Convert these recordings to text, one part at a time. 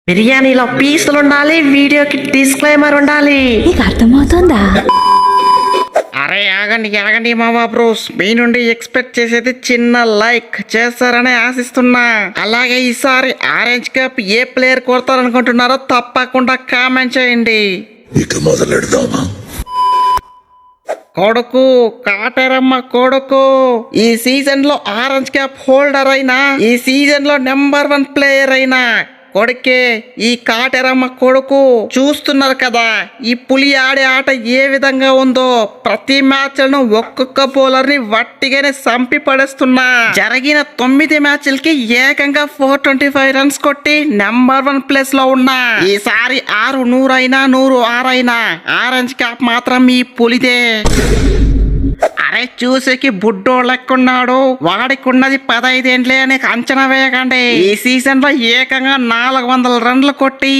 బిర్యానీలో పీసులు ఉండాలి, వీడియోకి డిస్క్లైమర్ ఉండాలి. నీకు అర్థమవుతుందా? అరే ఆగండి ఆగండి మావా బ్రోస్, మీ నుండి ఎక్స్పెక్ట్ చేసేది చిన్న లైక్ చేస్తారని ఆశిస్తున్నా. అలాగే ఈసారి ఆరెంజ్ కప్ ఏ ప్లేయర్ కొడతారనుకుంటున్నారో తప్పకుండా కామెంట్ చేయండి. ఇక మొదలెడదామా? కొడుకు కాటరమ్మ కొడుకు, ఈ సీజన్ లో ఆరెంజ్ క్యాప్ హోల్డర్ అయినా, ఈ సీజన్ లో నెంబర్ 1 ప్లేయర్ అయినా కొడుకే ఈ కాటరమ్మ కొడుకు. చూస్తున్నారు కదా ఈ పులి ఆడే ఆట ఏ విధంగా ఉందో. ప్రతి మ్యాచ్ లను ఒక్కొక్క బౌలర్ ని వట్టిగానే సంపి పడేస్తున్నా. జరిగిన 9 మ్యాచ్లకి ఏకంగా 425 రన్స్ కొట్టి నెంబర్ 1 ప్లేస్ లో ఉన్నా. ఈసారి 100 అయినా 106 అయినా ఆరెంజ్ క్యాప్ మాత్రం ఈ పులిదే. అరే చూసేకి బుడ్డో లెక్కున్నాడు, వాడికున్నది 15 ఏండ్లే అని అంచనా వేయకండి. ఈ సీజన్ లో ఏకంగా 400 రన్లు కొట్టి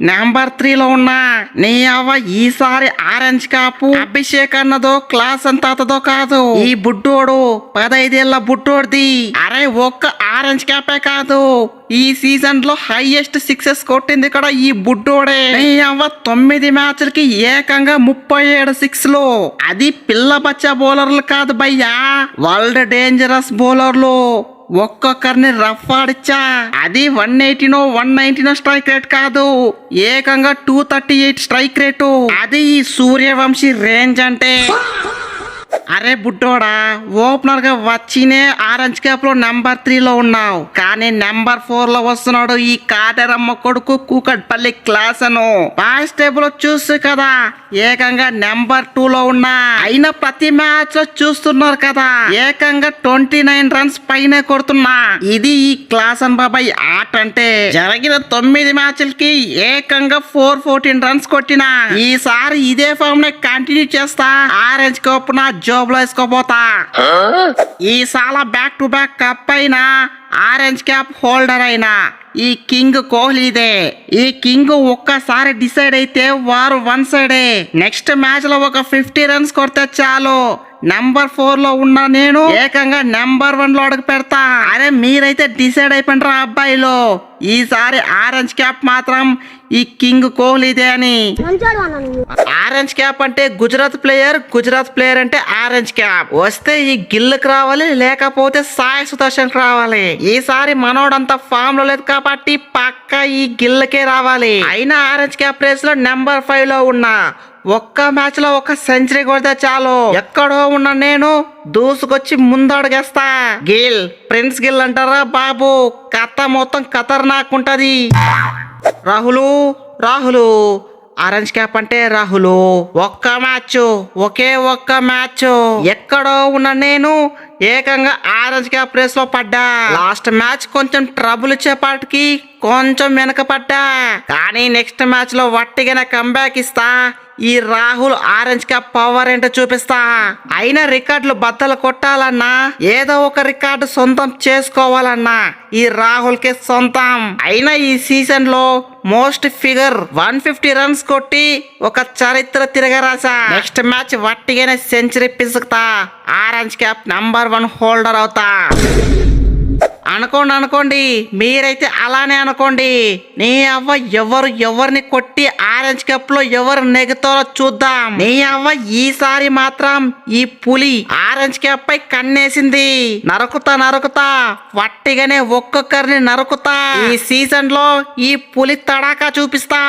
నెంబర్ 3 లో ఉన్నా. నీ అవ్వ ఈసారి ఆరెంజ్ కాపు అభిషేక్ అన్నదో క్లాస్ అంతదో కాదు. ఈ బుడ్డోడు 15 ఏళ్ల బుడ్డోడిది. అరే ఒక్క ఆరెంజ్ క్యాపే కాదు, ఈ సీజన్ లో హైయెస్ట్ సిక్సెస్ కొట్టింది కూడా ఈ బుడ్డోడే. నీ అవ్వ 9 మ్యాచ్లకి ఏకంగా 37 సిక్స్లు. అది పిల్ల బచ్చా బౌలర్లు కాదు భయ్యా, వరల్డ్ డేంజరస్ బౌలర్లు. ఒక్కొక్కరిని రఫ్ ఆడిచ్చా. అది 180నో 190నో స్ట్రైక్ రేట్ కాదు, ఏకంగా 238 స్ట్రైక్ రేటు. అది ఈ సూర్యవంశీ రేంజ్ అంటే. అరే బుడ్డోడా, ఓపెనర్ గా వచ్చినే ఆరెంజ్ క్యాప్ లో నెంబర్ 3 లో ఉన్నావు, కానీ నెంబర్ 4 లో వస్తున్నాడు ఈ కాటరమ్మ కొడుకు కూకట్పల్లి క్లాస్ అను. బాయ్స్ టేబుల్ లో చూసు కదా ఏకంగా నెంబర్ 2 లో ఉన్నా. అయినా ప్రతి మ్యాచ్ లో చూస్తున్నారు కదా ఏకంగా 29 రన్స్ పైన కొడుతున్నా. ఇది ఈ క్లాస్ అన్ బాబాయ్ ఆట అంటే. జరిగిన 9 మ్యాచ్లకి ఏకంగా 414 రన్స్ కొట్టినా. ఈసారి ఇదే ఫామ్ ని కంటిన్యూ చేస్తా, ఆరెంజ్ కప్ నా జాబ్ లో వేసుకోపోతా. ఈసారి బ్యాక్ టు బ్యాక్ కప్ అయినా ఆరెంజ్ క్యాప్ హోల్డర్ అయినా ఈ కింగ్ కోహ్లీదే. ఈ కింగ్ ఒక్కసారి డిసైడ్ అయితే వారు 1 సైడే. నెక్స్ట్ మ్యాచ్ లో ఒక 50 రన్స్ కొడితే చాలు నెంబర్ 4 లో ఉన్న నేను ఏకంగా నెంబర్ 1 లో అడుగు పెడతా. అరే మీరైతే డిసైడ్ అయిపోయినరా అబ్బాయిలో, ఈసారి ఆరెంజ్ క్యాప్ మాత్రం ఈ కింగ్ కోహ్లీదే అని. ఆరెంజ్ క్యాప్ అంటే గుజరాత్ ప్లేయర్, గుజరాత్ ప్లేయర్ అంటే ఆరెంజ్ క్యాప్. వస్తే ఈ గిల్లుకి రావాలి, లేకపోతే సాయి సుదర్శన్ రావాలి. ఈసారి మనోడంతా ఫామ్ లో లేదు కాబట్టి పక్క ఈ గిల్లకే రావాలి. అయినా ఆరెంజ్ క్యాప్ రేస్ లో నెంబర్ 5 లో ఉన్నా. ఒక్క మ్యాచ్ లో ఒక సెంచరీ కొడితే చాలు ఎక్కడో ఉన్న నేను దూసుకొచ్చి ముందడుగేస్తా. గిల్ ప్రిన్స్ గిల్ అంటారా బాబు, కథ మొత్తం ఖతర్నాకుంటది. రాహులు ఆరెంజ్ క్యాప్ అంటే రాహుల్. ఒక్క మ్యాచ్, ఒకే ఒక్క మ్యాచ్ ఎక్కడో ఉన్న నేను ఏకంగా ఆరెంజ్ క్యాప్ రేస్ లో పడ్డా. లాస్ట్ మ్యాచ్ కొంచెం ట్రబుల్ ఇచ్చేపాటికి కొంచెం వెనక పడ్డా, కానీ నెక్స్ట్ మ్యాచ్ లో వట్టిగానే కంబ్యాక్ ఇస్తా. ఈ రాహుల్ ఆరెంజ్ క్యాప్ పవర్ ఏంటో చూపిస్తా. అయినా రికార్డులు బద్దలు కొట్టాలన్నా, ఏదో ఒక రికార్డు సొంతం చేసుకోవాలన్నా ఈ రాహుల్ కే సొంతం. అయినా ఈ సీజన్ లో మోస్ట్ ఫిగర్ 150 రన్స్ కొట్టి ఒక చరిత్ర తిరగరాసా. నెక్స్ట్ మ్యాచ్ వట్టిగానే సెంచరీ పిసుకుతా, ఆరెంజ్ క్యాప్ నెంబర్ 1 హోల్డర్ అవుతా. అనుకోండి మీరైతే అలానే అనుకోండి. నీ అవ్వ ఎవరిని కొట్టి ఆరెంజ్ కప్ లో ఎవరు నెగుతారో చూద్దాం. నీ అవ్వ ఈసారి మాత్రం ఈ పులి ఆరెంజ్ క్యాప్ పై కన్నేసింది. నరుకుతా వట్టిగానే ఒక్కొక్కరిని నరుకుతా. ఈ సీజన్ లో ఈ పులి తడాకా చూపిస్తా.